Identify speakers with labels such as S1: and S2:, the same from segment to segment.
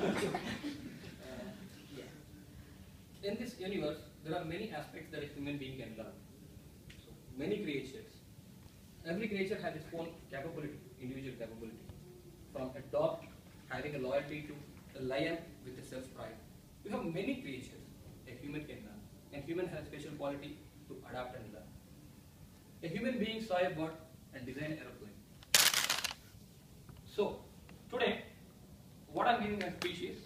S1: Yeah. In this universe, there are many aspects that a human being can learn. So, many creatures. Every creature has its own capability, individual capability. From a dog having a loyalty to a lion with a self-pride. You have many creatures a human can learn. And human has a special quality to adapt and learn. A human being saw a bird and designed an aeroplane. So, today, what I'm giving as species,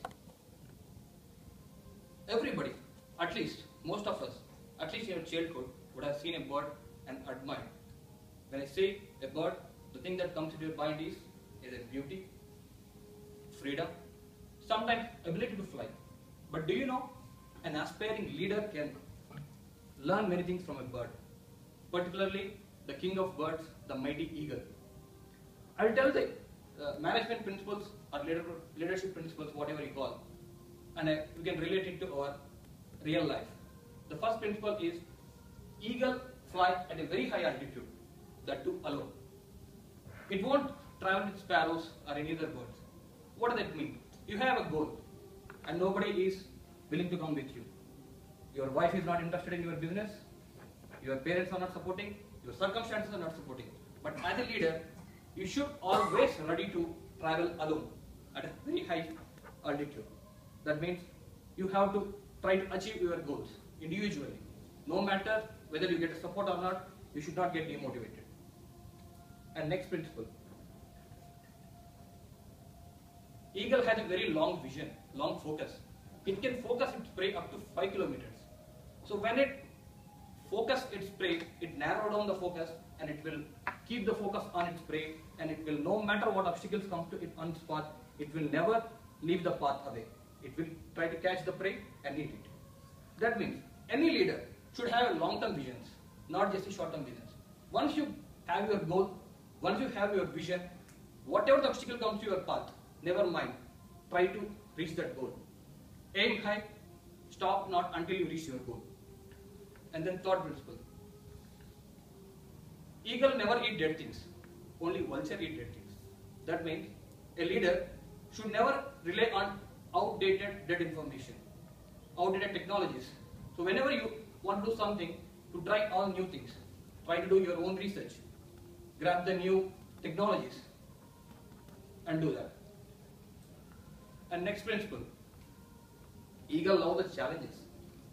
S1: everybody, at least, most of us, at least in your childhood, would have seen a bird and admired. When I say a bird, the thing that comes into your mind is either beauty, freedom, sometimes ability to fly. But do you know, an aspiring leader can learn many things from a bird, particularly the king of birds, the mighty eagle. I will tell the management principles or leadership principles, whatever you call, and you can relate it to our real life. The first principle is eagle fly at a very high altitude, that too alone. It won't travel with sparrows or any other birds. What does that mean? You have a goal and nobody is willing to come with you. Your wife is not interested in your business, your parents are not supporting, your circumstances are not supporting. But as a leader, you should always ready to travel alone at a very high altitude. That means you have to try to achieve your goals individually. No matter whether you get support or not, you should not get demotivated. And next principle. Eagle has a very long vision, long focus. It can focus its prey up to 5 kilometers. So when it focuses its prey, it narrows down the focus and it will keep the focus on its prey, and it will, no matter what obstacles come to it on its path, it will never leave the path away. It will try to catch the prey and eat it. That means any leader should have long-term visions, not just short-term visions. Once you have your goal, once you have your vision, whatever the obstacle comes to your path, never mind, try to reach that goal. Aim high, stop not until you reach your goal. And then third principle. Eagle never eat dead things, only vulture eat dead things. That means a leader should never rely on outdated dead information, outdated technologies. So whenever you want to do something, to try all new things, try to do your own research, grab the new technologies and do that. And next principle, eagle loves the challenges.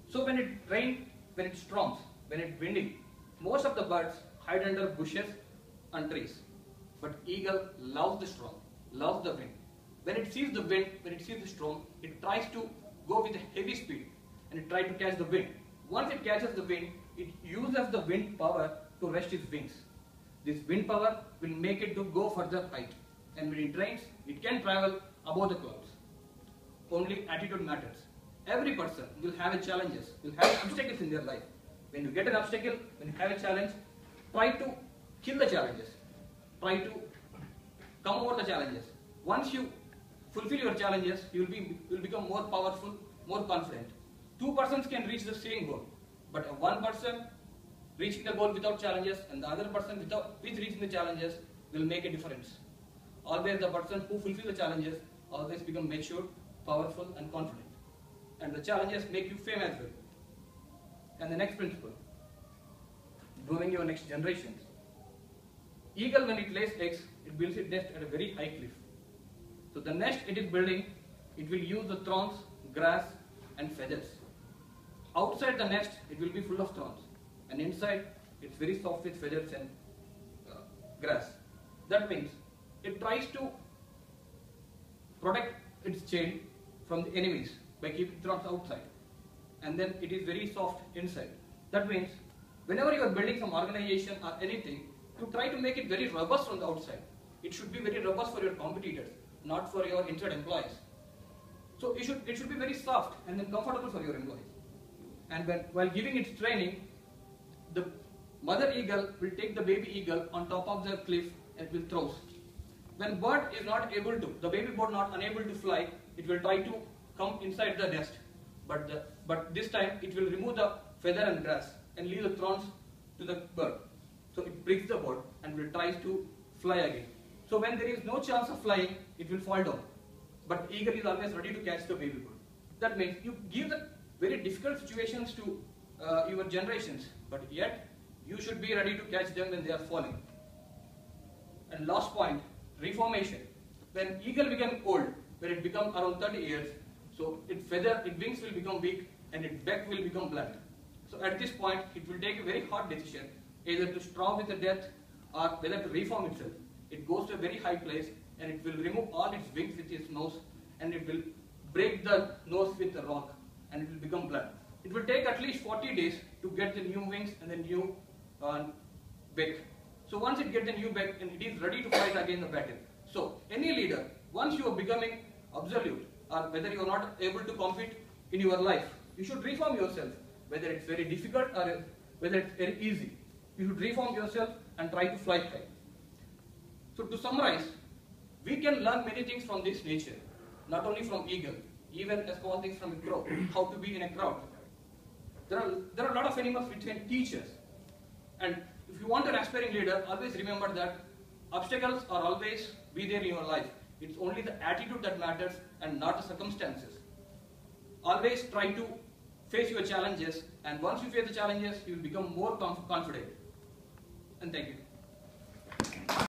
S1: So when it rains, when it storms, when it's windy, most of the birds hide under bushes and trees. But eagle loves the storm, loves the wind. When it sees the wind, when it sees the storm, it tries to go with a heavy speed and it tries to catch the wind. Once it catches the wind, it uses the wind power to rest its wings. This wind power will make it to go further height. And when it rains, it can travel above the clouds. Only attitude matters. Every person will have challenges, will have obstacles in their life. When you get an obstacle, when you have a challenge, try to kill the challenges. Try to come over the challenges. Once you fulfill your challenges, you will become more powerful, more confident. Two persons can reach the same goal, but one person reaching the goal without challenges and the other person with reaching the challenges will make a difference. Always the person who fulfills the challenges always become mature, powerful and confident. And the challenges make you famous as well. And the next principle, growing your next generations. Eagle, when it lays eggs, it builds its nest at a very high cliff. So the nest it is building, it will use the thorns, grass and feathers. Outside the nest, it will be full of thorns. And inside, it's very soft with feathers and grass. That means, it tries to protect its child from the enemies by keeping thorns outside. And then it is very soft inside. That means, whenever you are building some organization or anything, to try to make it very robust from the outside. It should be very robust for your competitors, not for your inside employees. So it should be very soft and then comfortable for your employees. And while giving its training, the mother eagle will take the baby eagle on top of the cliff and will throw. When bird is not able to, the baby bird not unable to fly, it will try to come inside the nest. But this time it will remove the feather and grass and leave the thorns to the bird. So it breaks the bird and will try to fly again. So when there is no chance of flying, it will fall down. but eagle is always ready to catch the baby bird. That means you give the very difficult situations to your generations, but yet you should be ready to catch them when they are falling. And last point, reformation. When eagle became old, when it becomes around 30 years, so its wings will become weak and its beak will become blunt. So at this point, it will take a very hard decision, either to stop with the death or whether to reform itself. It goes to a very high place and it will remove all its wings with its nose, and it will break the nose with a rock and it will become blunt. It will take at least 40 days to get the new wings and the new beak. So once it gets the new beak, and it is ready to fight against the battle. So any leader, once you are becoming absolute, or whether you are not able to compete in your life, you should reform yourself, whether it's very difficult or whether it's very easy. You should reform yourself and try to fly high. So to summarize, we can learn many things from this nature, not only from eagle, even a small things from a crow, how to be in a crowd. There are a lot of animals which can teach us. And if you want an aspiring leader, always remember that obstacles are always be there in your life. It's only the attitude that matters and not the circumstances. Always try to face your challenges, and once you face the challenges, you will become more confident. And thank you.